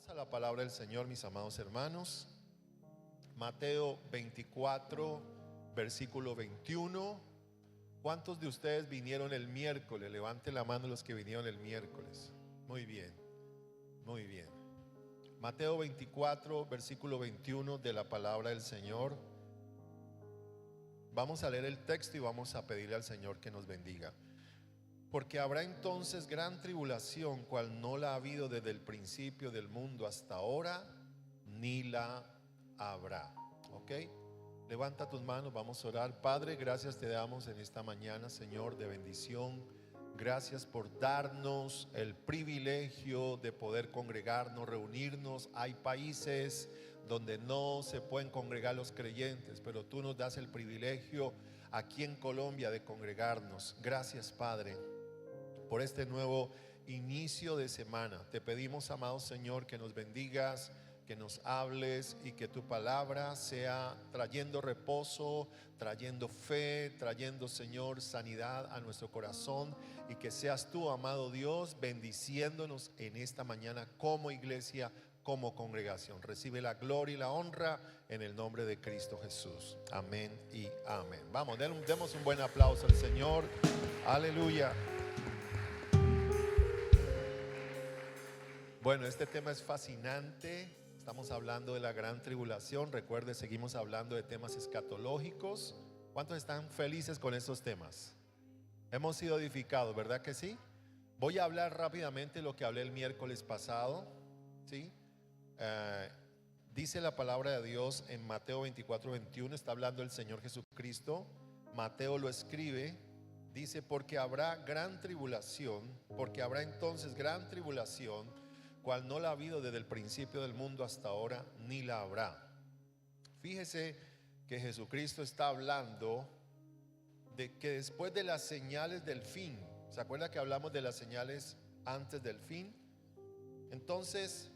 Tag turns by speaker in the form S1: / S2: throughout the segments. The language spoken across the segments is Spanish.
S1: Vamos a la palabra del Señor, mis amados hermanos. Mateo 24, versículo 21. ¿Cuántos de ustedes vinieron el miércoles? Levanten la mano los que vinieron el miércoles. Muy bien, muy bien. Mateo 24, versículo 21 de la palabra del Señor. Vamos a leer el texto y vamos a pedirle al Señor que nos bendiga. Porque habrá entonces gran tribulación, cual no la ha habido desde el principio del mundo hasta ahora, ni la habrá. ¿Ok? Levanta tus manos, vamos a orar. Padre, gracias te damos en esta mañana, Señor, de bendición. Gracias por darnos el privilegio de poder congregarnos, reunirnos. Hay países donde no se pueden congregar los creyentes, pero tú nos das el privilegio aquí en Colombia de congregarnos. Gracias, Padre, por este nuevo inicio de semana. Te pedimos, amado Señor, que nos bendigas, que nos hables y que tu palabra sea trayendo reposo, trayendo fe, trayendo, Señor, sanidad a nuestro corazón, y que seas tú, amado Dios, bendiciéndonos en esta mañana como iglesia, como congregación. Recibe la gloria y la honra en el nombre de Cristo Jesús. Amén y amén. Vamos, demos un buen aplauso al Señor. Aleluya. Bueno, este tema es fascinante. Estamos hablando de la gran tribulación. Recuerde, seguimos hablando de temas escatológicos. ¿Cuántos están felices con estos temas? Hemos sido edificados, ¿verdad que sí? Voy a hablar rápidamente lo que hablé el miércoles pasado, ¿sí? Dice la palabra de Dios en Mateo 24, 21. Está hablando el Señor Jesucristo. Mateo lo escribe. Dice: porque habrá gran tribulación, porque habrá entonces gran tribulación, cual no la ha habido desde el principio del mundo hasta ahora, ni la habrá. Fíjese que Jesucristo está hablando de que después de las señales del fin, ¿se acuerda que hablamos de las señales antes del fin? Entonces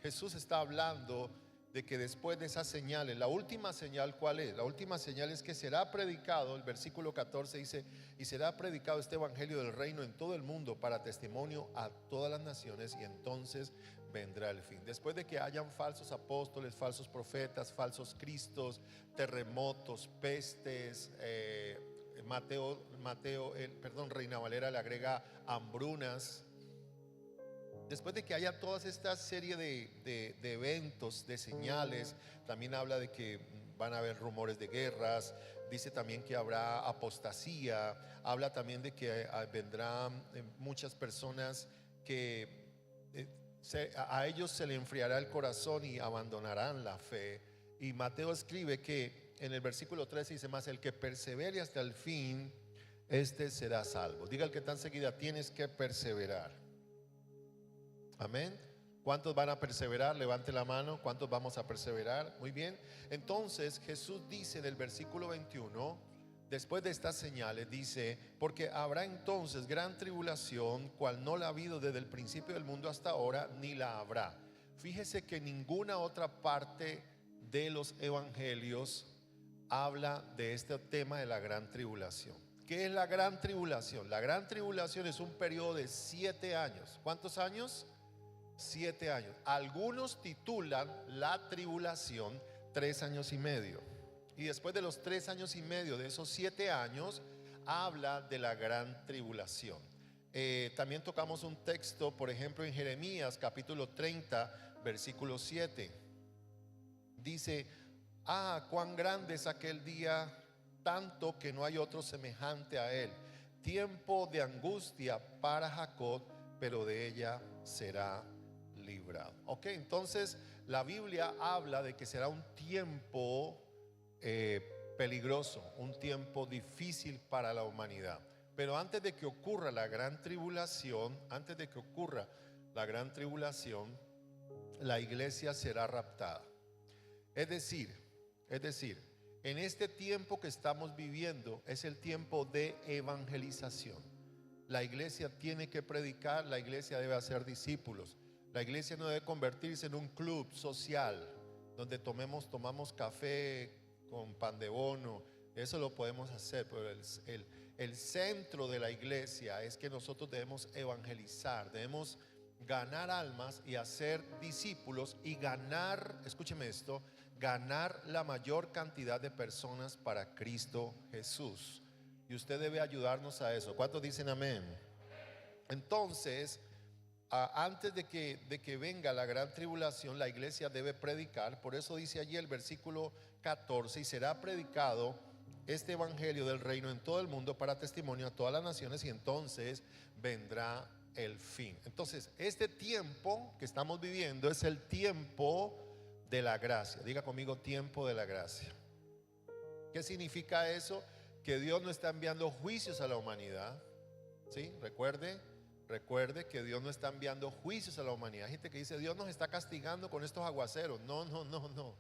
S1: Jesús está hablando de que después de esas señales, la última señal, ¿cuál es? La última señal es que será predicado, el versículo 14 dice: y será predicado este evangelio del reino en todo el mundo para testimonio a todas las naciones, y entonces vendrá el fin. Después de que hayan falsos apóstoles, falsos profetas, falsos cristos, terremotos, pestes, Reina Valera le agrega hambrunas. Después de que haya toda esta serie de eventos, de señales, también habla de que van a haber rumores de guerras. Dice también que habrá apostasía. Habla también de que vendrán muchas personas que a ellos se le enfriará el corazón y abandonarán la fe. Y Mateo escribe que en el versículo 13 dice: más el que persevere hasta el fin, este será salvo. Diga al que está enseguida: tienes que perseverar. Amén. ¿Cuántos van a perseverar? Levante la mano. ¿Cuántos vamos a perseverar? Muy bien. Entonces Jesús dice en el versículo 21, después de estas señales, dice: porque habrá entonces gran tribulación, cual no la ha habido desde el principio del mundo hasta ahora, ni la habrá. Fíjese que ninguna otra parte de los evangelios habla de este tema de la gran tribulación. ¿Qué es la gran tribulación? La gran tribulación es un periodo de 7 años. ¿Cuántos años? 7 años. Algunos titulan la tribulación 3 años y medio. Y después de los 3 años y medio de esos 7 años, habla de la gran tribulación. También tocamos un texto, por ejemplo, en Jeremías capítulo 30, versículo 7. Dice: cuán grande es aquel día, tanto que no hay otro semejante a él. Tiempo de angustia para Jacob, pero de ella será librado. Ok, entonces la Biblia habla de que será un tiempo peligroso, un tiempo difícil para la humanidad. Pero antes de que ocurra la gran tribulación, la iglesia será raptada. Es decir, en este tiempo que estamos viviendo es el tiempo de evangelización. La iglesia tiene que predicar, la iglesia debe hacer discípulos. La iglesia no debe convertirse en un club social donde tomamos café con pan de bono. Eso lo podemos hacer, pero el centro de la iglesia es que nosotros debemos evangelizar, debemos ganar almas y hacer discípulos y ganar, escúcheme esto, ganar la mayor cantidad de personas para Cristo Jesús. Y usted debe ayudarnos a eso. ¿Cuántos dicen amén? Entonces, antes de que venga la gran tribulación, la iglesia debe predicar. Por eso dice allí el versículo 14: y será predicado este evangelio del reino en todo el mundo para testimonio a todas las naciones, y entonces vendrá el fin. Entonces, este tiempo que estamos viviendo es el tiempo de la gracia. Diga conmigo: tiempo de la gracia. ¿Qué significa eso? Que Dios no está enviando juicios a la humanidad. ¿Sí? Recuerde que Dios no está enviando juicios a la humanidad. Hay gente que dice: Dios nos está castigando con estos aguaceros. No, no, no, no.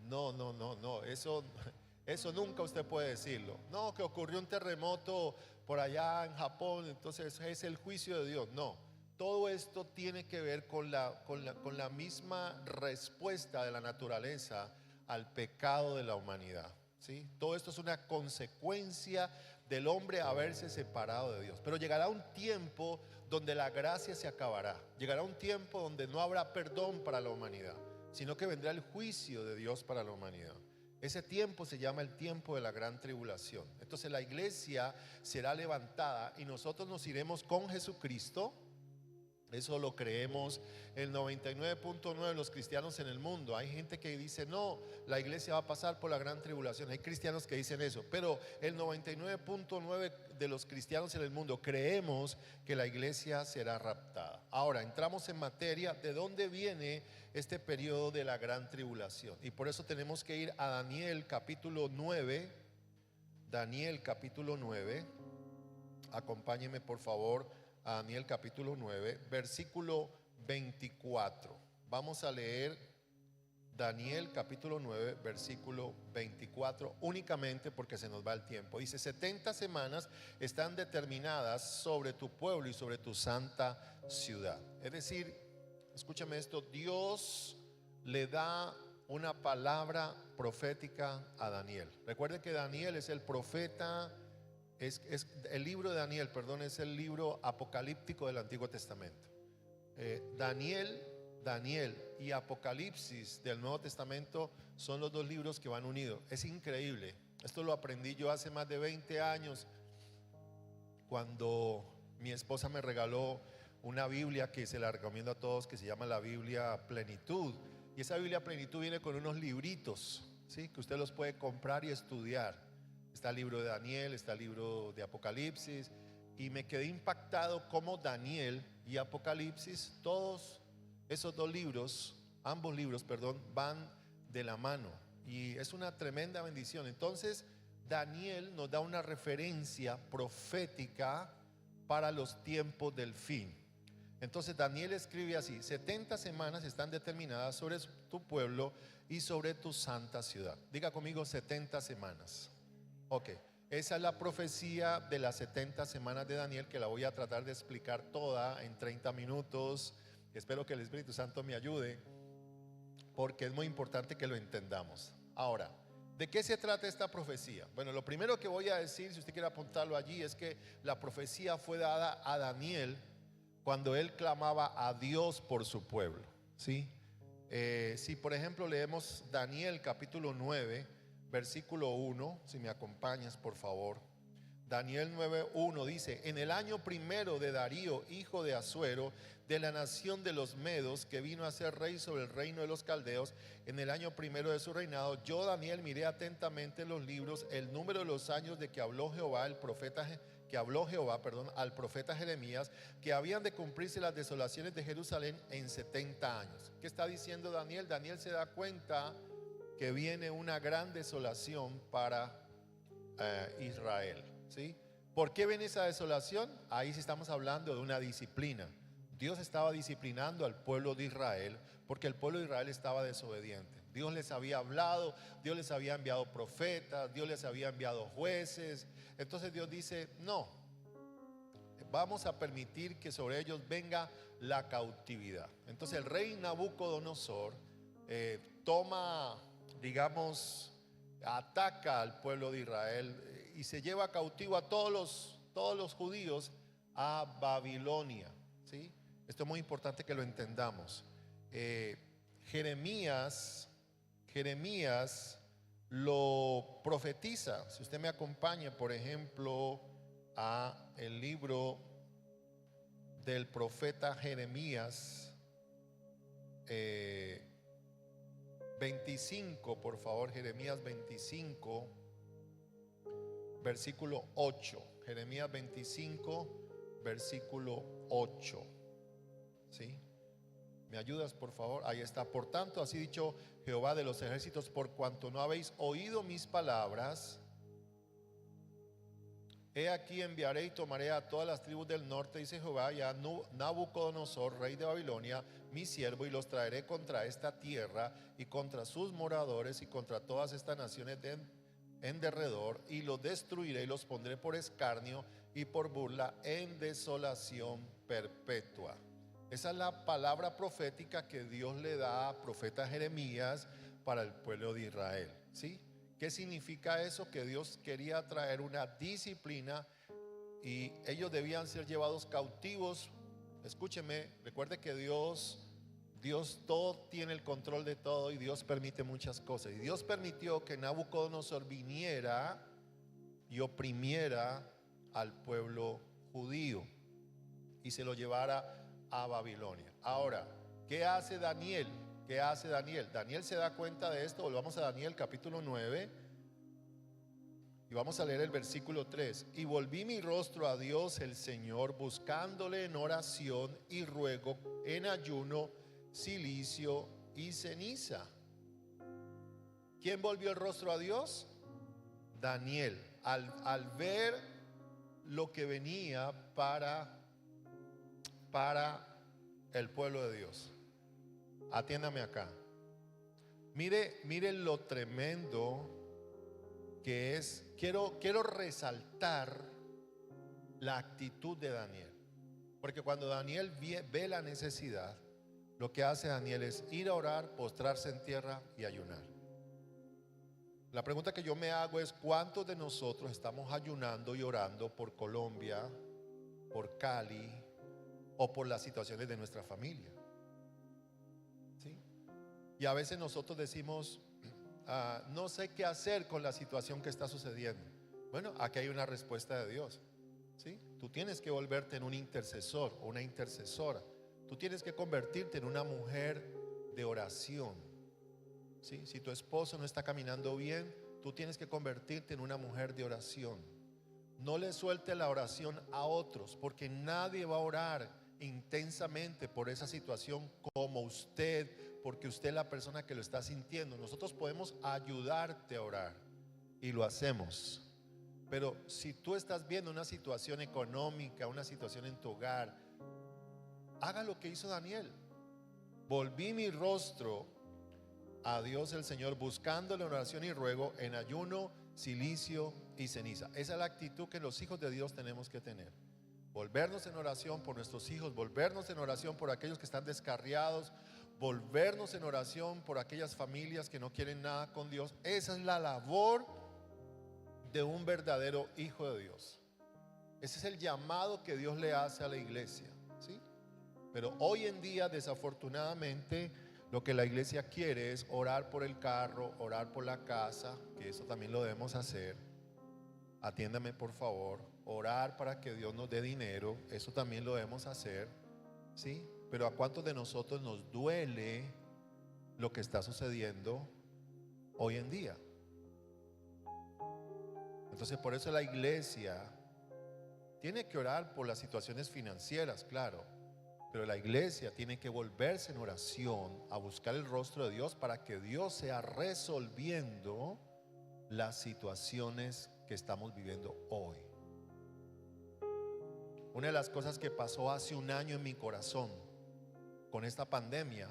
S1: No, no, no, no. Eso nunca usted puede decirlo. No, que ocurrió un terremoto por allá en Japón, entonces es el juicio de Dios. No. Todo esto tiene que ver con la misma respuesta de la naturaleza al pecado de la humanidad. ¿Sí? Todo esto es una consecuencia del hombre haberse separado de Dios. Pero llegará un tiempo donde la gracia se acabará. Llegará un tiempo donde no habrá perdón para la humanidad, sino que vendrá el juicio de Dios para la humanidad. Ese tiempo se llama el tiempo de la gran tribulación. Entonces la iglesia será levantada y nosotros nos iremos con Jesucristo. Eso lo creemos el 99.9% de los cristianos en el mundo. Hay gente que dice: no, la iglesia va a pasar por la gran tribulación. Hay cristianos que dicen eso, pero el 99.9% de los cristianos en el mundo creemos que la iglesia será raptada. Ahora entramos en materia de dónde viene este periodo de la gran tribulación, y por eso tenemos que ir a Daniel capítulo 9. Daniel capítulo 9. Acompáñeme por favor a Daniel capítulo 9, versículo 24. Vamos a leer Daniel capítulo 9, versículo 24, únicamente porque se nos va el tiempo. Dice: 70 semanas están determinadas sobre tu pueblo y sobre tu santa ciudad. Es decir, escúchame esto, Dios le da una palabra profética a Daniel. Recuerden que Daniel es el profeta. El libro de Daniel, perdón, es el libro apocalíptico del Antiguo Testamento. Daniel y Apocalipsis del Nuevo Testamento son los dos libros que van unidos. Es increíble. Esto lo aprendí yo hace más de 20 años, cuando mi esposa me regaló una Biblia que se la recomiendo a todos, que se llama la Biblia Plenitud. Y esa Biblia Plenitud viene con unos libritos, ¿sí?, que usted los puede comprar y estudiar. Está el libro de Daniel, está el libro de Apocalipsis, y me quedé impactado cómo Daniel y Apocalipsis, todos esos dos libros, ambos libros, perdón, van de la mano, y es una tremenda bendición. Entonces Daniel nos da una referencia profética para los tiempos del fin. Entonces Daniel escribe así: 70 semanas están determinadas sobre tu pueblo y sobre tu santa ciudad. Diga conmigo: 70 semanas. Ok, esa es la profecía de las 70 semanas de Daniel, que la voy a tratar de explicar toda en 30 minutos. Espero que el Espíritu Santo me ayude, porque es muy importante que lo entendamos. Ahora, ¿de qué se trata esta profecía? Bueno, lo primero que voy a decir, si usted quiere apuntarlo allí, es que la profecía fue dada a Daniel cuando él clamaba a Dios por su pueblo, ¿sí? Si por ejemplo leemos Daniel capítulo 9, versículo 1, si me acompañas por favor. Daniel 9:1 dice: en el año primero de Darío, hijo de Asuero, de la nación de los Medos, que vino a ser rey sobre el reino de los caldeos, en el año primero de su reinado, yo Daniel miré atentamente en los libros el número de los años de que habló Jehová al profeta Jeremías, que habían de cumplirse las desolaciones de Jerusalén en 70 años. ¿Qué está diciendo Daniel? Daniel se da cuenta que viene una gran desolación para Israel, ¿sí? ¿Por qué viene esa desolación? Ahí sí estamos hablando de una disciplina. Dios estaba disciplinando al pueblo de Israel porque el pueblo de Israel estaba desobediente. Dios les había hablado, Dios les había enviado profetas, Dios les había enviado jueces. Entonces Dios dice: no, vamos a permitir que sobre ellos venga la cautividad. Entonces el rey Nabucodonosor toma, digamos, ataca al pueblo de Israel y se lleva cautivo a todos los judíos a Babilonia, ¿sí? Esto es muy importante que lo entendamos. Jeremías lo profetiza. Si usted me acompaña, por ejemplo, a el libro del profeta Jeremías 25, por favor, Jeremías 25, versículo 8. Jeremías 25, versículo 8. ¿Sí? ¿Me ayudas, por favor? Ahí está. Por tanto, así dicho Jehová de los ejércitos, por cuanto no habéis oído mis palabras, he aquí enviaré y tomaré a todas las tribus del norte, dice Jehová, y a Nabucodonosor, rey de Babilonia, mi siervo, y los traeré contra esta tierra y contra sus moradores y contra todas estas naciones en derredor, y los destruiré y los pondré por escarnio y por burla en desolación perpetua. Esa es la palabra profética que Dios le da a profeta Jeremías para el pueblo de Israel, ¿sí? ¿Qué significa eso? Que Dios quería traer una disciplina y ellos debían ser llevados cautivos. Escúcheme, recuerde que Dios todo tiene el control de todo y Dios permite muchas cosas. Y Dios permitió que Nabucodonosor viniera y oprimiera al pueblo judío y se lo llevara a Babilonia. Ahora, ¿qué hace Daniel? ¿Qué hace Daniel? Daniel se da cuenta de esto. Volvamos a Daniel capítulo 9 y vamos a leer el versículo 3. Y volví mi rostro a Dios el Señor, buscándole en oración y ruego, en ayuno, cilicio y ceniza. ¿Quién volvió el rostro a Dios? Daniel, al ver lo que venía para el pueblo de Dios. Atiéndame acá. Mire lo tremendo que es. Quiero resaltar la actitud de Daniel. Porque cuando Daniel ve la necesidad, lo que hace Daniel es ir a orar, postrarse en tierra y ayunar. La pregunta que yo me hago es: ¿cuántos de nosotros estamos ayunando y orando por Colombia, por Cali o por las situaciones de nuestra familia? ¿Sí? Y a veces nosotros decimos, no sé qué hacer con la situación que está sucediendo. Bueno, aquí hay una respuesta de Dios, ¿sí? Tú tienes que volverte en un intercesor o una intercesora. Tú tienes que convertirte en una mujer de oración, ¿sí? Si tu esposo no está caminando bien, tú tienes que convertirte en una mujer de oración. No le suelte la oración a otros, porque nadie va a orar intensamente por esa situación como usted, porque usted es la persona que lo está sintiendo. Nosotros podemos ayudarte a orar y lo hacemos. Pero si tú estás viendo una situación económica, una situación en tu hogar, haga lo que hizo Daniel. Volví mi rostro a Dios el Señor, buscándole en oración y ruego, en ayuno, cilicio y ceniza. Esa es la actitud que los hijos de Dios tenemos que tener. Volvernos en oración por nuestros hijos, volvernos en oración por aquellos que están descarriados, volvernos en oración por aquellas familias que no quieren nada con Dios. Esa es la labor de un verdadero hijo de Dios. Ese es el llamado que Dios le hace a la iglesia, ¿sí? Pero hoy en día, desafortunadamente, lo que la iglesia quiere es orar por el carro, orar por la casa, que eso también lo debemos hacer. Atiéndame, por favor. Orar para que Dios nos dé dinero, eso también lo debemos hacer, ¿sí? Pero ¿a cuántos de nosotros nos duele lo que está sucediendo hoy en día? Entonces, por eso la iglesia tiene que orar por las situaciones financieras, claro, pero la iglesia tiene que volverse en oración a buscar el rostro de Dios para que Dios sea resolviendo las situaciones que estamos viviendo hoy. Una de las cosas que pasó hace un año en mi corazón con esta pandemia,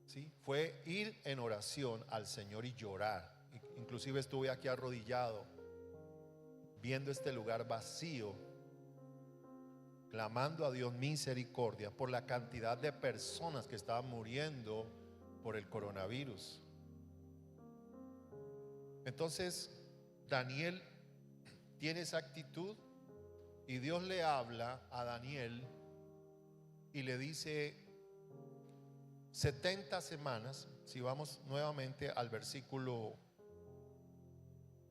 S1: ¿sí?, fue ir en oración al Señor y llorar. Inclusive estuve aquí arrodillado viendo este lugar vacío, clamando a Dios misericordia por la cantidad de personas que estaban muriendo por el coronavirus. Entonces Daniel tiene esa actitud y Dios le habla a Daniel y le dice 70 semanas. Si vamos nuevamente al versículo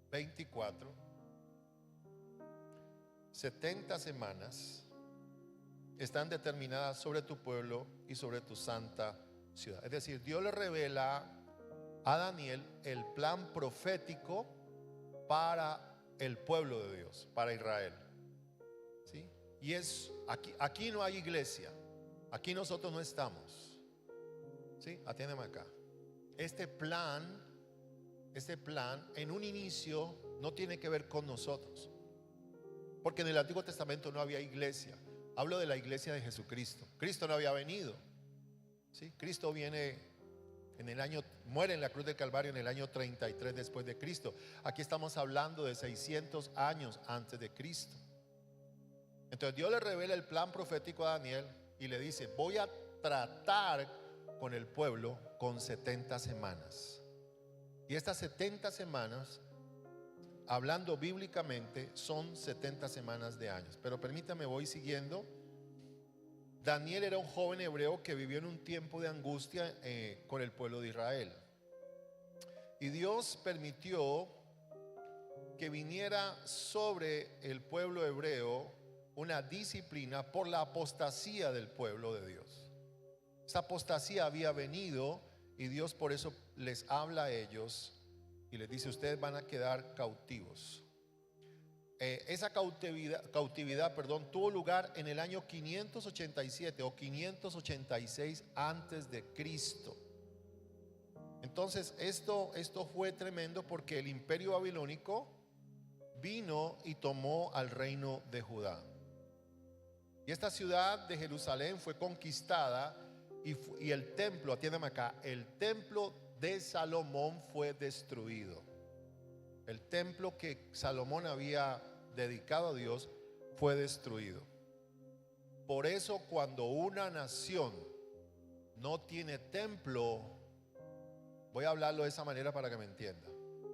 S1: 24, 70 semanas están determinadas sobre tu pueblo y sobre tu santa ciudad. Es decir, Dios le revela a Daniel el plan profético para el pueblo de Dios, para Israel. ¿Sí? Y es aquí no hay iglesia, aquí nosotros no estamos. ¿Sí? Atiéndeme acá. Este plan en un inicio no tiene que ver con nosotros, porque en el Antiguo Testamento no había iglesia. Hablo de la iglesia de Jesucristo. Cristo no había venido. ¿Sí? Cristo muere en la cruz del Calvario en el año 33 después de Cristo. Aquí estamos hablando de 600 años antes de Cristo. Entonces Dios le revela el plan profético a Daniel y le dice: voy a tratar con el pueblo con 70 semanas. Y estas 70 semanas, hablando bíblicamente, son 70 semanas de años. Pero permítame, voy siguiendo. Daniel era un joven hebreo que vivió en un tiempo de angustia con el pueblo de Israel. Y Dios permitió que viniera sobre el pueblo hebreo una disciplina por la apostasía del pueblo de Dios. Esa apostasía había venido y Dios por eso les habla a ellos y les dice: ustedes van a quedar cautivos. Esa cautividad, tuvo lugar en el año 587 o 586 antes de Cristo. Entonces esto fue tremendo, porque el imperio babilónico vino y tomó al reino de Judá. Y esta ciudad de Jerusalén fue conquistada y el templo, atiéndame acá, el templo de Salomón fue destruido. El templo que Salomón había dedicado a Dios fue destruido. Por eso, cuando una nación no tiene templo, voy a hablarlo de esa manera para que me entienda.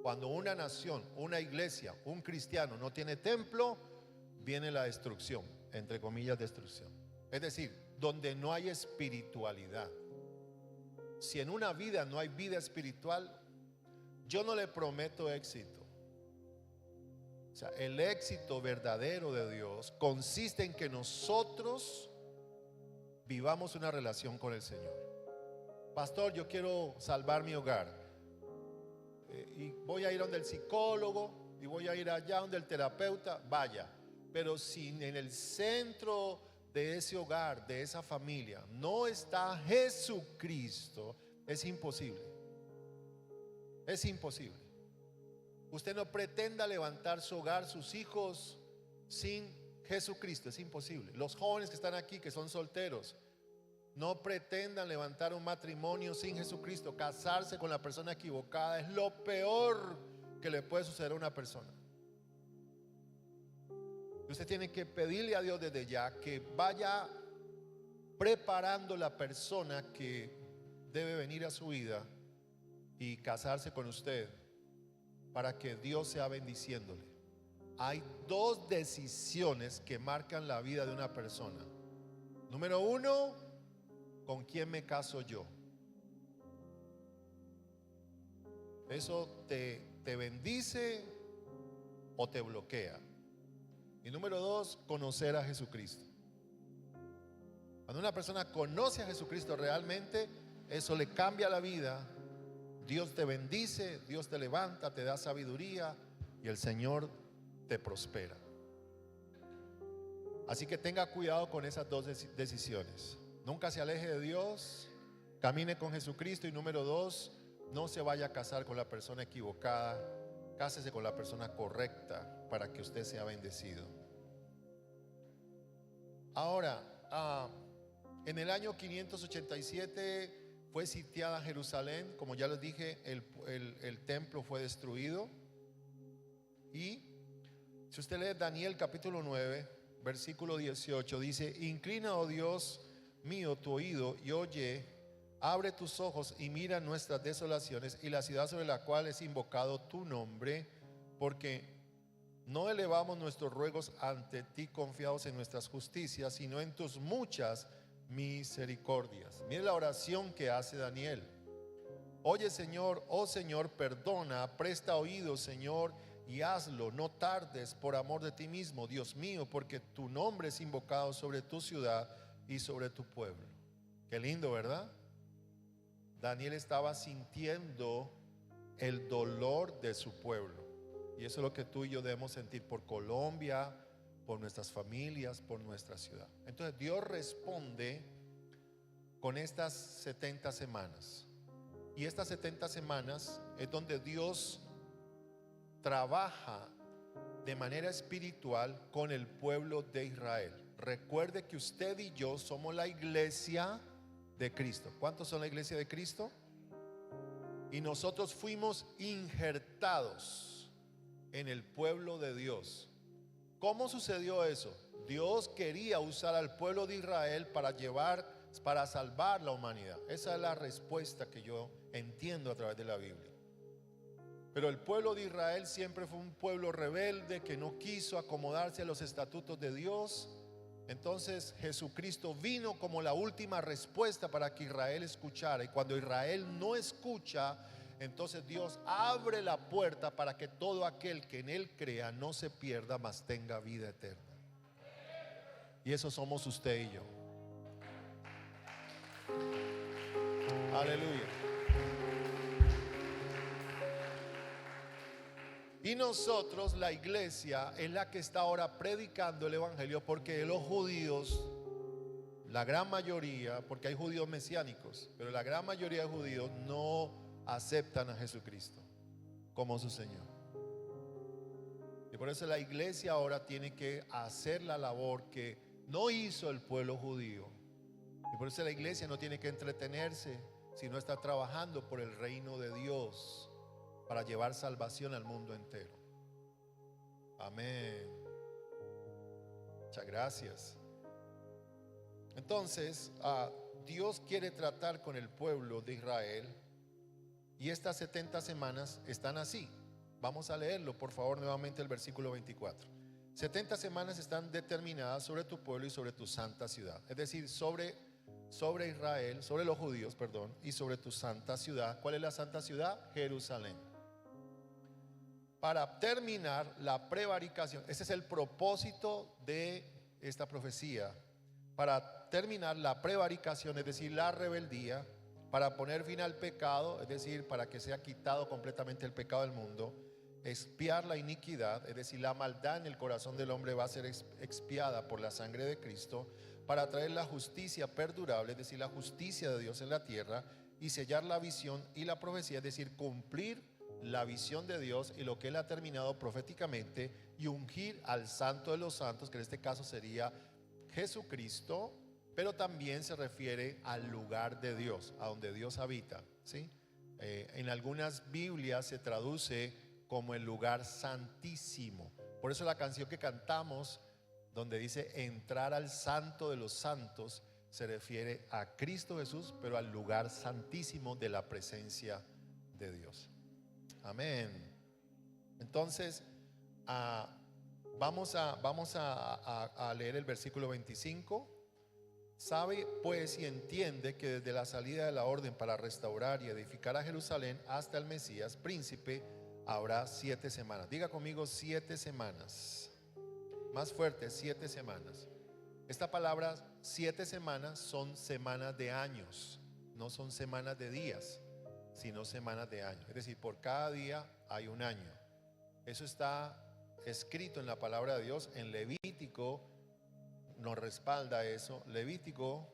S1: Cuando una nación, una iglesia, un cristiano no tiene templo, viene la destrucción, entre comillas destrucción. Es decir, donde no hay espiritualidad. Si en una vida no hay vida espiritual, yo no le prometo éxito. O sea, el éxito verdadero de Dios consiste en que nosotros vivamos una relación con el Señor. Pastor, yo quiero salvar mi hogar, y voy a ir donde el psicólogo, y voy a ir allá donde el terapeuta. Vaya, pero si en el centro de ese hogar, de esa familia, no está Jesucristo, es imposible. Es imposible. Usted no pretenda levantar su hogar, sus hijos, sin Jesucristo. Es imposible. Los jóvenes que están aquí, que son solteros, no pretendan levantar un matrimonio sin Jesucristo. Casarse con la persona equivocada es lo peor que le puede suceder a una persona. Usted tiene que pedirle a Dios desde ya que vaya preparando la persona que debe venir a su vida y casarse con usted, para que Dios sea bendiciéndole. Hay dos decisiones que marcan la vida de una persona. Número uno, ¿con quién me caso yo? Eso te bendice o te bloquea. Y número dos, conocer a Jesucristo. Cuando una persona conoce a Jesucristo realmente, eso le cambia la vida. Dios te bendice, Dios te levanta, te da sabiduría y el Señor te prospera. Así que tenga cuidado con esas dos decisiones. Nunca se aleje de Dios, camine con Jesucristo. Y número dos, no se vaya a casar con la persona equivocada. Cásese con la persona correcta para que usted sea bendecido. Ahora, en el año 587 fue sitiada Jerusalén. Como ya les dije, el templo fue destruido. Y si usted lee Daniel capítulo 9, versículo 18, dice: inclina, oh Dios mío, tu oído y oye, abre tus ojos y mira nuestras desolaciones y la ciudad sobre la cual es invocado tu nombre, porque no elevamos nuestros ruegos ante ti confiados en nuestras justicias, sino en tus muchas misericordias. Mire la oración que hace Daniel. Oye Señor, oh Señor, perdona, presta oído Señor, y hazlo, no tardes por amor de ti mismo, Dios mío, porque tu nombre es invocado sobre tu ciudad y sobre tu pueblo. Qué lindo, ¿verdad? Daniel estaba sintiendo el dolor de su pueblo, y eso es lo que tú y yo debemos sentir por Colombia, por nuestras familias, por nuestra ciudad. Entonces Dios responde con estas 70 semanas. Y estas 70 semanas es donde Dios trabaja de manera espiritual con el pueblo de Israel. Recuerde que usted y yo somos la iglesia de Cristo. ¿Cuántos son la iglesia de Cristo? Y nosotros fuimos injertados en el pueblo de Dios. ¿Cómo sucedió eso? Dios quería usar al pueblo de Israel para salvar la humanidad. Esa es la respuesta que yo entiendo a través de la Biblia. Pero el pueblo de Israel siempre fue un pueblo rebelde que no quiso acomodarse a los estatutos de Dios. Entonces Jesucristo vino como la última respuesta para que Israel escuchara. Y cuando Israel no escucha, entonces Dios abre la puerta para que todo aquel que en Él crea no se pierda, mas tenga vida eterna. Y eso somos usted y yo. Aleluya. Y nosotros, la iglesia, es la que está ahora predicando el evangelio, porque los judíos, la gran mayoría, porque hay judíos mesiánicos, pero la gran mayoría de judíos no aceptan a Jesucristo como su Señor. Y por eso la iglesia ahora tiene que hacer la labor que no hizo el pueblo judío. Y por eso la iglesia no tiene que entretenerse, sino está trabajando por el reino de Dios para llevar salvación al mundo entero. Amén. Muchas gracias. Entonces, Dios quiere tratar con el pueblo de Israel, y estas 70 semanas están así. Vamos a leerlo, por favor, nuevamente el versículo 24. 70 semanas están determinadas sobre tu pueblo y sobre tu santa ciudad. Es decir, sobre Israel, sobre los judíos, perdón, y sobre tu santa ciudad. ¿Cuál es la santa ciudad? Jerusalén. Para terminar la prevaricación, ese es el propósito de esta profecía. Para terminar la prevaricación, es decir, la rebeldía, para poner fin al pecado, es decir, para que sea quitado completamente el pecado del mundo, expiar la iniquidad, es decir, la maldad en el corazón del hombre va a ser expiada por la sangre de Cristo, para traer la justicia perdurable, es decir, la justicia de Dios en la tierra, y sellar la visión y la profecía, es decir, cumplir la visión de Dios y lo que Él ha terminado proféticamente, y ungir al Santo de los Santos, que en este caso sería Jesucristo, pero también se refiere al lugar de Dios, a donde Dios habita, ¿sí? En algunas Biblias se traduce como el lugar santísimo. Por eso la canción que cantamos, donde dice entrar al santo de los santos, se refiere a Cristo Jesús, pero al lugar santísimo de la presencia de Dios. Amén. Entonces, vamos a leer el versículo 25. Sabe pues y entiende que desde la salida de la orden para restaurar y edificar a Jerusalén hasta el Mesías, príncipe, habrá 7 semanas. Diga conmigo 7 semanas. Más fuerte, 7 semanas. Esta palabra 7 semanas son semanas de años, no son semanas de días, sino semanas de años. Es decir, por cada día hay un año. Eso está escrito en la palabra de Dios. En Levítico nos respalda eso. Levítico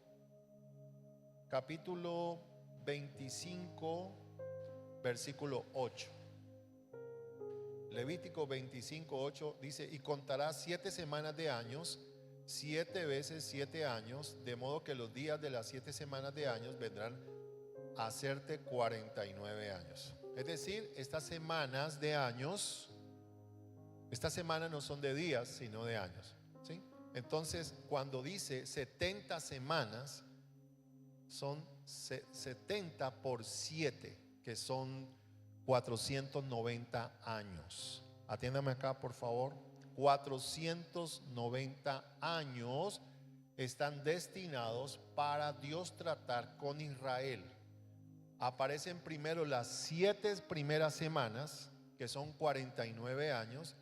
S1: capítulo 25 versículo 8. Levítico 25, 8 dice: y contarás 7 semanas de años, 7 veces 7 años, de modo que los días de las 7 semanas de años vendrán a hacerte 49 años. Es decir, estas semanas de años, estas semanas no son de días, sino de años, ¿sí? Entonces, cuando dice 70 semanas, son 70 por 7, que son 490 años. Atiéndame acá, por favor. 490 años están destinados para Dios tratar con Israel. Aparecen primero las 7 primeras semanas, que son 49 años.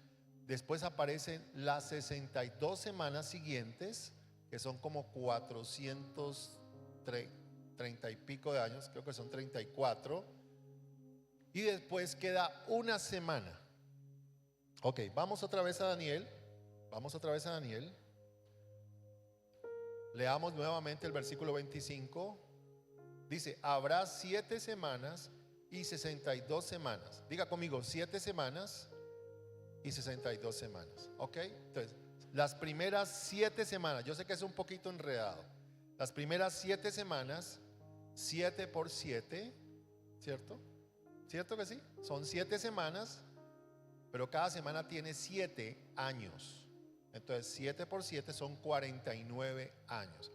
S1: Después aparecen las 62 semanas siguientes, que son como 430 y pico de años, creo que son 34. Y después queda una semana. Ok, vamos otra vez a Daniel. Vamos otra vez a Daniel. Leamos nuevamente el versículo 25. Dice, habrá 7 semanas y 62 semanas. Diga conmigo, 7 semanas y 62 semanas. Ok, entonces, las primeras 7 semanas, yo sé que es un poquito enredado. Las primeras 7 semanas, 7 por 7, ¿cierto? ¿Cierto que sí? Son 7 semanas, pero cada semana tiene 7 años. Entonces 7 por 7 son 49 años.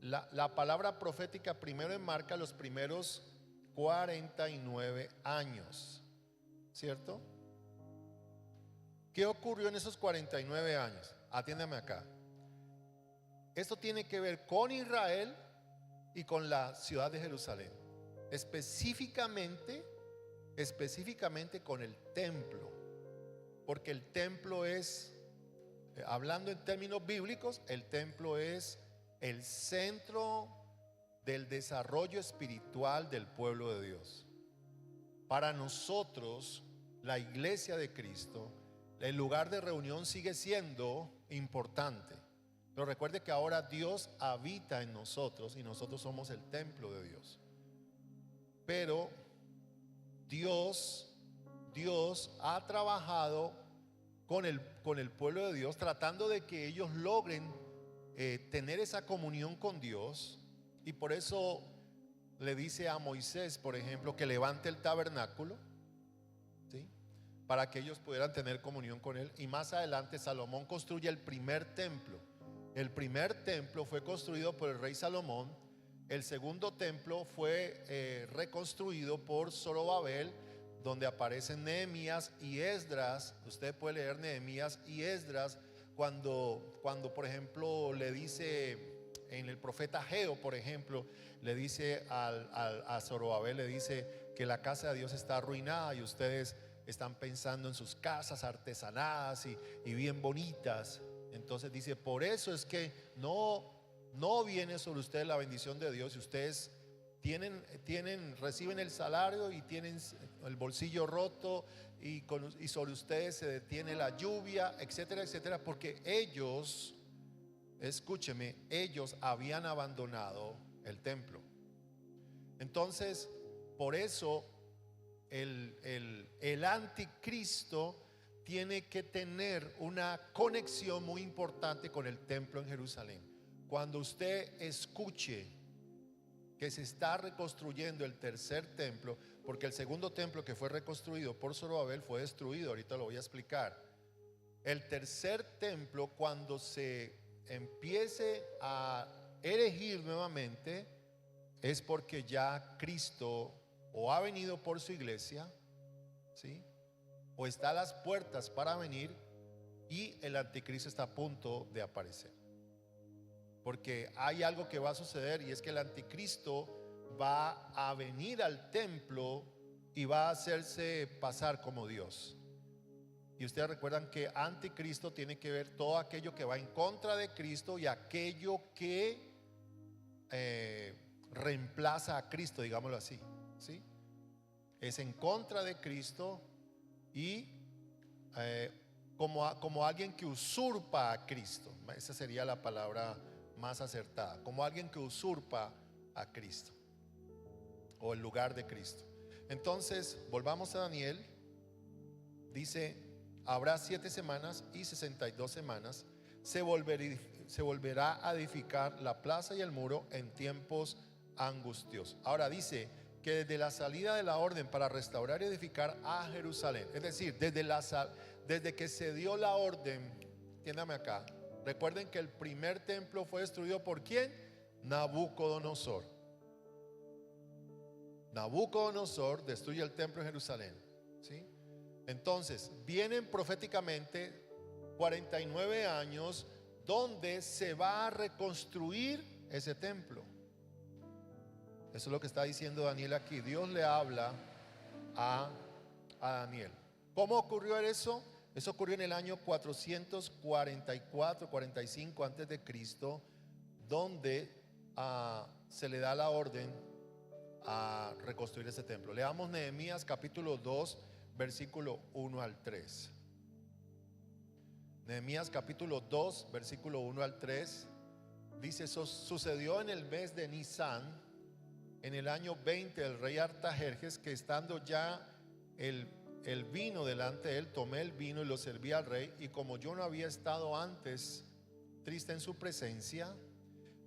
S1: La palabra profética primero enmarca los primeros 49 años, ¿cierto? ¿Qué ocurrió en esos 49 años? Atiéndame acá. Esto tiene que ver con Israel y con la ciudad de Jerusalén. Específicamente con el templo. Porque el templo es, hablando en términos bíblicos, el templo es el centro del desarrollo espiritual del pueblo de Dios. Para nosotros, la iglesia de Cristo, el lugar de reunión sigue siendo importante. Pero recuerde que ahora Dios habita en nosotros y nosotros somos el templo de Dios. Pero Dios ha trabajado con el pueblo de Dios, tratando de que ellos logren tener esa comunión con Dios. Y por eso le dice a Moisés, por ejemplo, que levante el tabernáculo, ¿sí? Para que ellos pudieran tener comunión con él. Y más adelante Salomón construye el primer templo. El primer templo fue construido por el rey Salomón. El segundo templo fue reconstruido por Zorobabel, donde aparecen Nehemías y Esdras. Usted puede leer Nehemías y Esdras cuando por ejemplo le dice en el profeta Ageo, por ejemplo, le dice a Zorobabel, le dice que la casa de Dios está arruinada y ustedes están pensando en sus casas artesanadas y bien bonitas. Entonces dice, por eso es que no viene sobre ustedes la bendición de Dios, y ustedes reciben el salario y tienen el bolsillo roto, y sobre ustedes se detiene la lluvia, etcétera, etcétera, porque ellos, escúcheme, ellos habían abandonado el templo. Entonces, por eso el anticristo tiene que tener una conexión muy importante con el templo en Jerusalén. Cuando usted escuche que se está reconstruyendo el tercer templo, porque el segundo templo que fue reconstruido por Zorobabel fue destruido, ahorita lo voy a explicar. El tercer templo, cuando se empiece a erigir nuevamente, es porque ya Cristo o ha venido por su iglesia, ¿sí? O está a las puertas para venir, y el anticristo está a punto de aparecer. Porque hay algo que va a suceder, y es que el anticristo va a venir al templo y va a hacerse pasar como Dios. Y ustedes recuerdan que anticristo tiene que ver todo aquello que va en contra de Cristo y aquello que reemplaza a Cristo, digámoslo así, ¿sí? Es en contra de Cristo y como alguien que usurpa a Cristo. Esa sería la palabra más acertada, como alguien que usurpa a Cristo o el lugar de Cristo. Entonces, volvamos a Daniel. Dice, habrá 7 semanas y 62 semanas. Se volverá a edificar la plaza y el muro en tiempos angustiosos. Ahora dice que desde la salida de la orden para restaurar y edificar a Jerusalén, es decir, desde que se dio la orden, entiéndame acá, recuerden que el primer templo fue destruido ¿por quién? Nabucodonosor. Nabucodonosor destruye el templo en Jerusalén, ¿sí? Entonces vienen proféticamente 49 años donde se va a reconstruir ese templo. Eso es lo que está diciendo Daniel aquí. Dios le habla a Daniel. ¿Cómo ocurrió eso? Eso ocurrió en el año 444-45 antes de Cristo, donde se le da la orden a reconstruir ese templo. Leamos Nehemías capítulo 2, versículo 1 al 3. Nehemías capítulo 2, versículo 1 al 3. Dice: eso sucedió en el mes de Nisán, en el año 20 del rey Artajerjes, que estando ya el vino delante de él, tomé el vino y lo serví al rey. Y como yo no había estado antes triste en su presencia,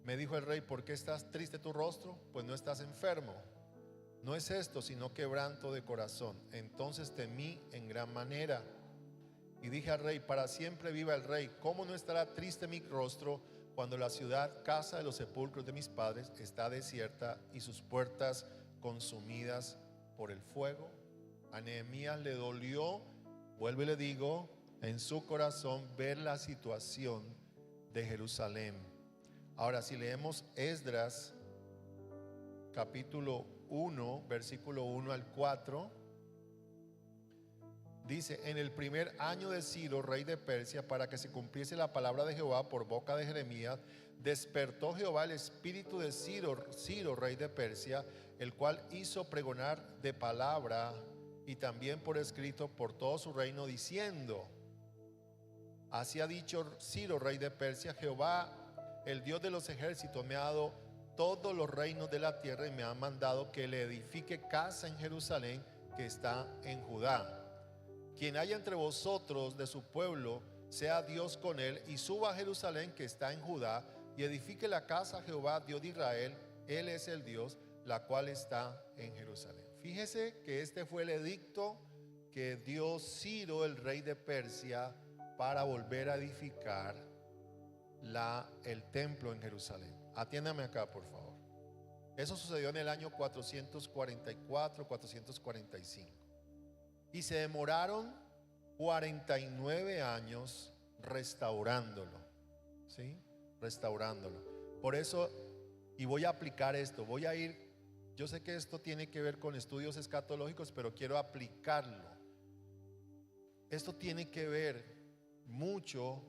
S1: me dijo el rey: ¿por qué estás triste tu rostro? Pues no estás enfermo. No es esto, sino quebranto de corazón. Entonces temí en gran manera y dije al rey: para siempre viva el rey. ¿Cómo no estará triste mi rostro cuando la ciudad, casa de los sepulcros de mis padres, está desierta y sus puertas consumidas por el fuego? A Nehemías le dolió, vuelvo y le digo, en su corazón ver la situación de Jerusalén. Ahora, si leemos Esdras capítulo 1, versículo 1 al 4, dice: en el primer año de Ciro, rey de Persia, para que se cumpliese la palabra de Jehová por boca de Jeremías, despertó Jehová el espíritu de Ciro, rey de Persia, el cual hizo pregonar de palabra y también por escrito por todo su reino, diciendo: así ha dicho Ciro, rey de Persia: Jehová, el Dios de los ejércitos, me ha dado todos los reinos de la tierra y me ha mandado que le edifique casa en Jerusalén, que está en Judá. Quien haya entre vosotros de su pueblo, sea Dios con él, y suba a Jerusalén, que está en Judá, y edifique la casa a Jehová, Dios de Israel. Él es el Dios, la cual está en Jerusalén. Fíjese que este fue el edicto que dio Ciro, el rey de Persia, para volver a edificar el templo en Jerusalén. Atiéndame acá, por favor. Eso sucedió en el año 444-445. Y se demoraron 49 años restaurándolo. ¿Sí? Restaurándolo. Por eso, y voy a aplicar esto, voy a ir, yo sé que esto tiene que ver con estudios escatológicos, pero quiero aplicarlo. Esto tiene que ver mucho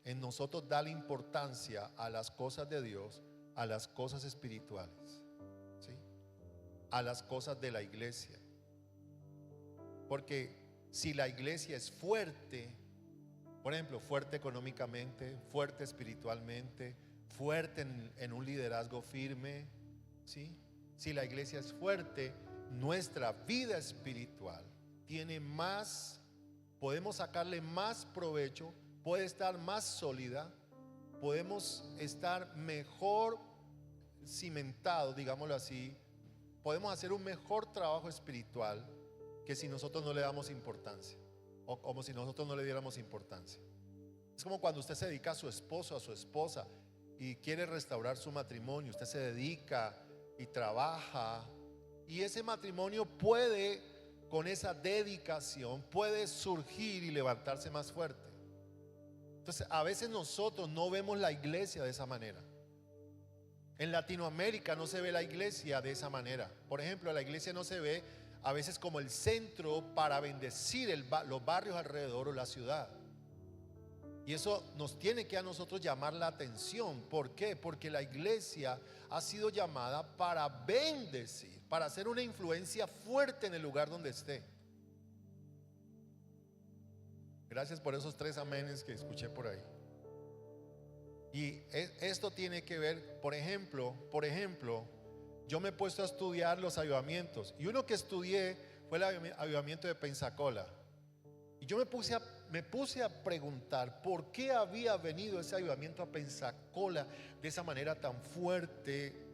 S1: en nosotros darle importancia a las cosas de Dios, a las cosas espirituales, ¿sí? A las cosas de la iglesia. Porque si la iglesia es fuerte, por ejemplo, fuerte económicamente, fuerte espiritualmente, fuerte en un liderazgo firme, ¿sí? Si la iglesia es fuerte, nuestra vida espiritual tiene más, podemos sacarle más provecho, puede estar más sólida, podemos estar mejor cimentados, digámoslo así, podemos hacer un mejor trabajo espiritual que si nosotros no le damos importancia, o como si nosotros no le diéramos importancia. Es como cuando usted se dedica a su esposo, a su esposa, y quiere restaurar su matrimonio. Usted se dedica y trabaja, y ese matrimonio puede, con esa dedicación, puede surgir y levantarse más fuerte. Entonces, a veces nosotros no vemos la iglesia de esa manera. En Latinoamérica no se ve la iglesia de esa manera. Por ejemplo, la iglesia no se ve a veces como el centro para bendecir los barrios alrededor o la ciudad. Y eso nos tiene que a nosotros llamar la atención. ¿Por qué? Porque la iglesia ha sido llamada para bendecir, para hacer una influencia fuerte en el lugar donde esté. Gracias por esos 3 amenes que escuché por ahí. Y esto tiene que ver, por ejemplo, yo me he puesto a estudiar los avivamientos, y uno que estudié fue el avivamiento de Pensacola. Y yo me puse a preguntar por qué había venido ese avivamiento a Pensacola de esa manera tan fuerte,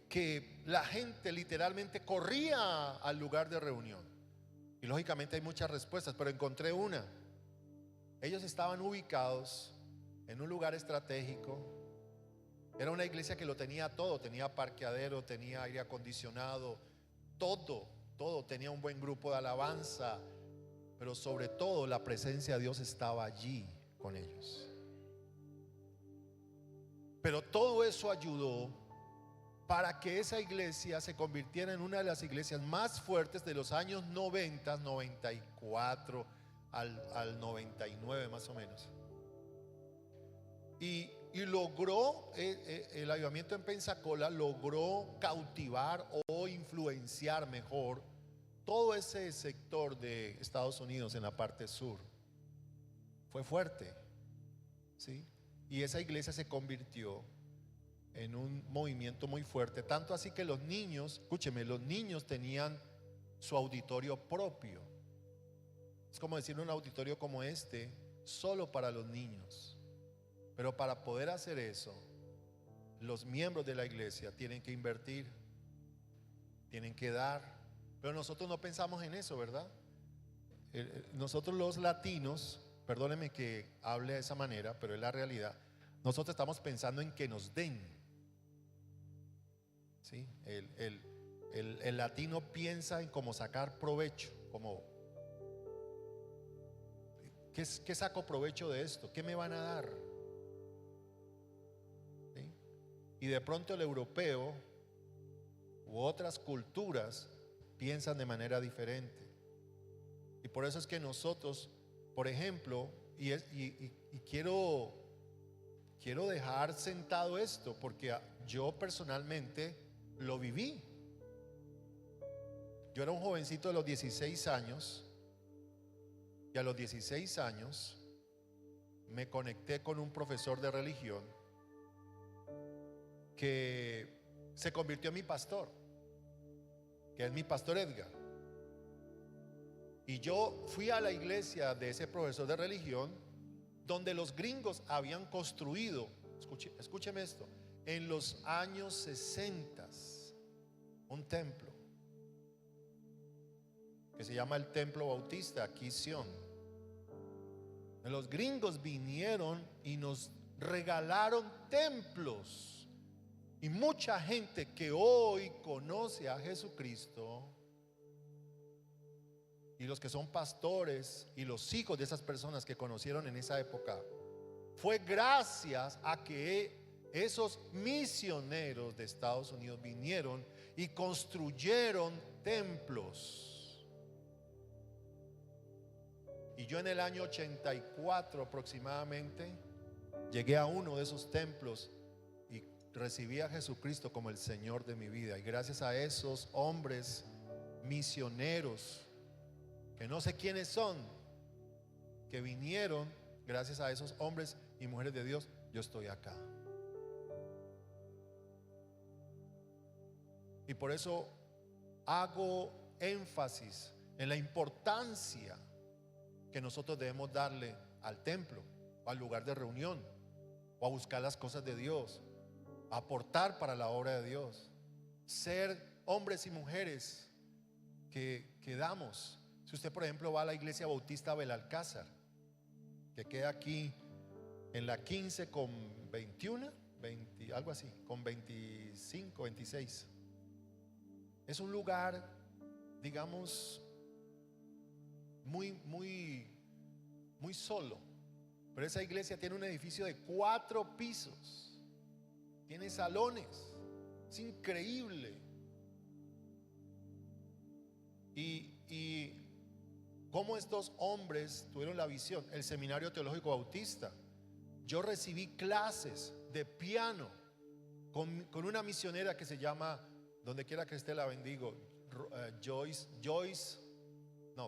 S1: que la gente literalmente corría al lugar de reunión. Y lógicamente hay muchas respuestas, pero encontré una. Ellos estaban ubicados en un lugar estratégico. Era una iglesia que lo tenía todo, tenía parqueadero, tenía aire acondicionado, todo, tenía un buen grupo de alabanza, pero sobre todo la presencia de Dios estaba allí con ellos. Pero todo eso ayudó para que esa iglesia se convirtiera en una de las iglesias más fuertes de los años 90, 94 al 99 más o menos. Y logró, el avivamiento en Pensacola logró cautivar o influenciar mejor todo ese sector de Estados Unidos en la parte sur. Fue fuerte, ¿sí? Y esa iglesia se convirtió en un movimiento muy fuerte, tanto así que los niños, escúcheme, los niños tenían su auditorio propio. Es como decir un auditorio como este, solo para los niños. Pero para poder hacer eso, los miembros de la iglesia tienen que invertir, tienen que dar. Pero nosotros no pensamos en eso, ¿verdad? Nosotros los latinos, perdónenme que hable de esa manera, pero es la realidad. Nosotros estamos pensando en que nos den. ¿Sí? El latino piensa en cómo sacar provecho, como ¿qué saco provecho de esto? ¿Qué me van a dar? ¿Sí? Y de pronto el europeo u otras culturas piensan de manera diferente. Y por eso es que nosotros, por ejemplo, y quiero dejar sentado esto, porque yo personalmente lo viví. Yo era un jovencito de los 16 años y a los 16 años me conecté con un profesor de religión que se convirtió en mi pastor, que es mi pastor Edgar. Y yo fui a la iglesia de ese profesor de religión, donde los gringos habían construido, escúcheme esto, en los años 60 un templo que se llama el Templo Bautista, aquí Sion. Los gringos vinieron y nos regalaron templos, y mucha gente que hoy conoce a Jesucristo, y los que son pastores y los hijos de esas personas que conocieron en esa época, fue gracias a que esos misioneros de Estados Unidos vinieron y construyeron templos. Y yo en el año 84 aproximadamente llegué a uno de esos templos y recibí a Jesucristo como el Señor de mi vida. Y gracias a esos hombres misioneros, que no sé quiénes son, que vinieron, gracias a esos hombres y mujeres de Dios, yo estoy acá. Y por eso hago énfasis en la importancia que nosotros debemos darle al templo, o al lugar de reunión, o a buscar las cosas de Dios, a aportar para la obra de Dios, ser hombres y mujeres que damos. Si usted, por ejemplo, va a la iglesia bautista Belalcázar, que queda aquí en la 15 con 21, 20, algo así, con 25, 26. Es un lugar, digamos, muy solo. Pero esa iglesia tiene un edificio de 4 pisos, tiene salones, es increíble. Y cómo estos hombres tuvieron la visión. El Seminario Teológico Bautista, yo recibí clases de piano con una misionera que se llama, donde quiera que esté la bendigo,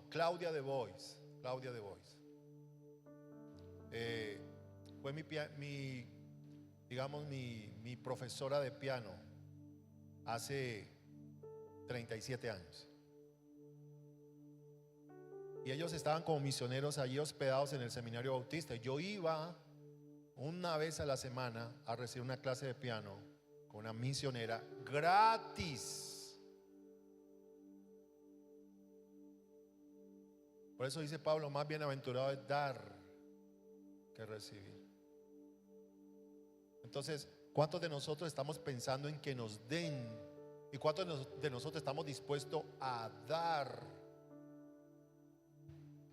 S1: Claudia de Bois. Fue mi profesora de piano hace 37 años. Y ellos estaban como misioneros allí hospedados en el Seminario Bautista. Yo iba una vez a la semana a recibir una clase de piano con una misionera gratis. Por eso dice Pablo, más bienaventurado es dar que recibir. Entonces, ¿cuántos de nosotros estamos pensando en que nos den? ¿Y cuántos de nosotros estamos dispuestos a dar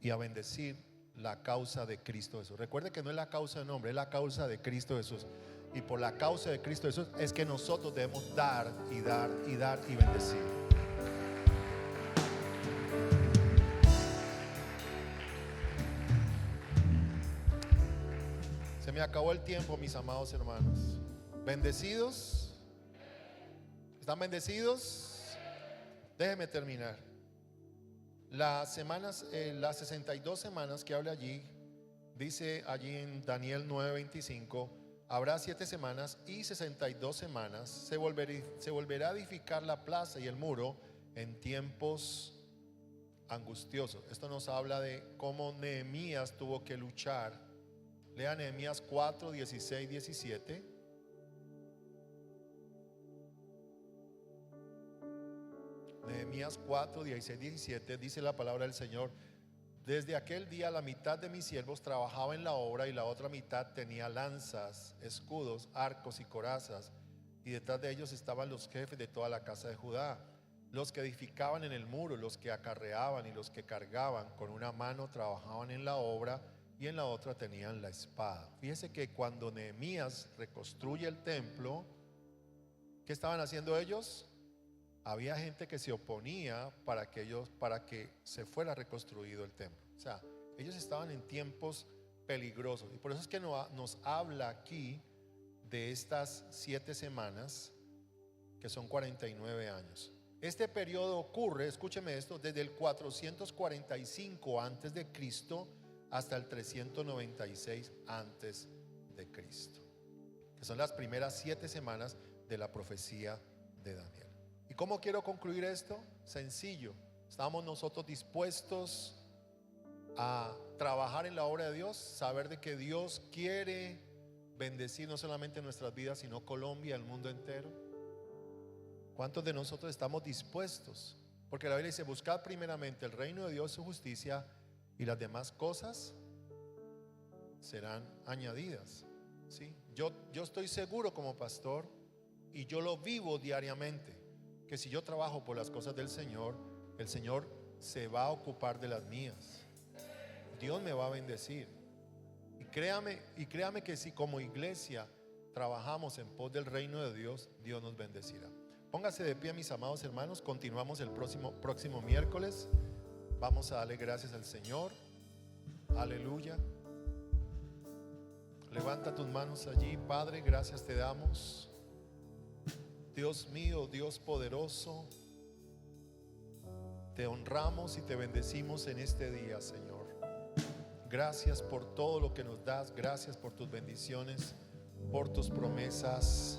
S1: y a bendecir la causa de Cristo Jesús? Recuerde que no es la causa de nombre, es la causa de Cristo Jesús. y por la causa de Cristo Jesús es que nosotros debemos dar y dar y dar y bendecir. Se me acabó el tiempo, mis amados hermanos. ¿Bendecidos? ¿Están bendecidos? Déjenme terminar. Las 62 semanas que habla allí, dice allí en Daniel 9:25, habrá 7 semanas y 62 semanas. Se volverá a edificar la plaza y el muro en tiempos angustiosos. Esto nos habla de cómo Nehemías tuvo que luchar. Lea Nehemías 4, 16, 17. Nehemías 4, 16, 17 dice la palabra del Señor: desde aquel día la mitad de mis siervos trabajaba en la obra y la otra mitad tenía lanzas, escudos, arcos y corazas, y detrás de ellos estaban los jefes de toda la casa de Judá, los que edificaban en el muro, los que acarreaban y los que cargaban. Con una mano trabajaban en la obra y en la otra tenían la espada. Fíjese que cuando Nehemías reconstruye el templo, ¿qué estaban haciendo ellos? Había gente que se oponía para que se fuera reconstruido el templo. O sea, ellos estaban en tiempos peligrosos. Y por eso es que nos habla aquí de estas 7 semanas, que son 49 años. Este periodo ocurre, escúcheme esto, desde el 445 antes de Cristo hasta el 396 antes de Cristo, que son las primeras 7 semanas de la profecía de Daniel. ¿Y cómo quiero concluir esto? Sencillo. ¿Estamos nosotros dispuestos a trabajar en la obra de Dios? Saber de que Dios quiere bendecir no solamente nuestras vidas, sino Colombia, el mundo entero. ¿Cuántos de nosotros estamos dispuestos? Porque la Biblia dice: buscad primeramente el reino de Dios, su justicia, y las demás cosas serán añadidas. ¿Sí? Yo estoy seguro como pastor, y yo lo vivo diariamente, que si yo trabajo por las cosas del Señor, el Señor se va a ocupar de las mías. Dios me va a bendecir. Y créame que si como iglesia trabajamos en pos del reino de Dios, Dios nos bendecirá. Póngase de pie, mis amados hermanos. Continuamos el próximo miércoles. Vamos a darle gracias al Señor. Aleluya. Levanta tus manos allí. Padre, gracias te damos. Dios mío, Dios poderoso, te honramos y te bendecimos en este día, Señor. Gracias por todo lo que nos das. Gracias por tus bendiciones, por tus promesas.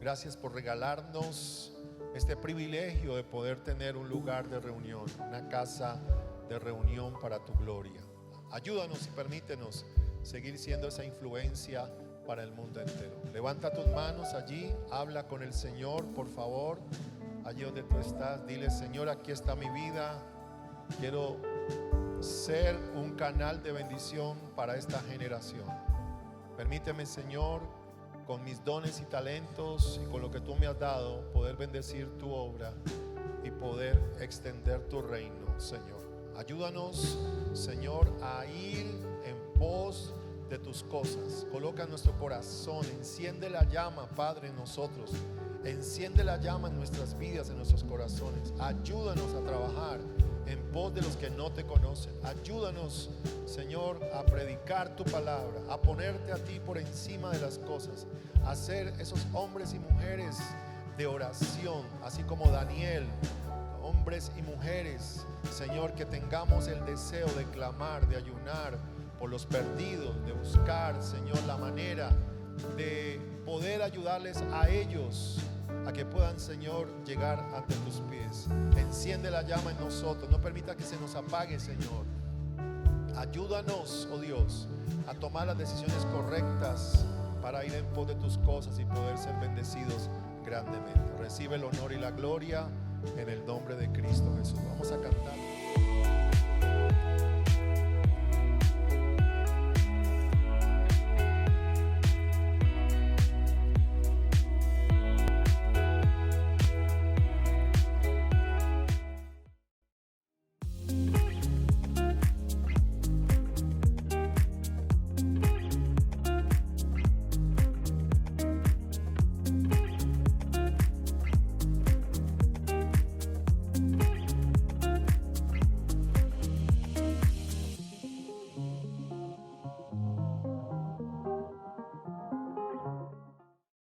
S1: Gracias por regalarnos este privilegio de poder tener un lugar de reunión, una casa de reunión para tu gloria. Ayúdanos y permítenos seguir siendo esa influencia para el mundo entero. Levanta tus manos allí, habla con el Señor, por favor. Allí donde tú estás, dile: Señor, aquí está mi vida. Quiero ser un canal de bendición para esta generación. Permíteme, Señor, con mis dones y talentos y con lo que tú me has dado, poder bendecir tu obra y poder extender tu reino, Señor. Ayúdanos, Señor, a ir en pos de tus cosas. Coloca nuestro corazón, enciende la llama, Padre, en nosotros. Enciende la llama en nuestras vidas, en nuestros corazones. Ayúdanos a trabajar en pos de los que no te conocen. Ayúdanos, Señor, a predicar tu palabra, a ponerte a ti por encima de las cosas, a ser esos hombres y mujeres de oración, así como Daniel. Hombres y mujeres, Señor, que tengamos el deseo de clamar, de ayunar por los perdidos, de buscar, Señor, la manera de poder ayudarles a ellos a que puedan, Señor, llegar ante tus pies. Enciende la llama en nosotros, no permita que se nos apague, Señor. Ayúdanos, oh Dios, a tomar las decisiones correctas para ir en pos de tus cosas y poder ser bendecidos grandemente. Recibe el honor y la gloria en el nombre de Cristo Jesús. Vamos a cantar.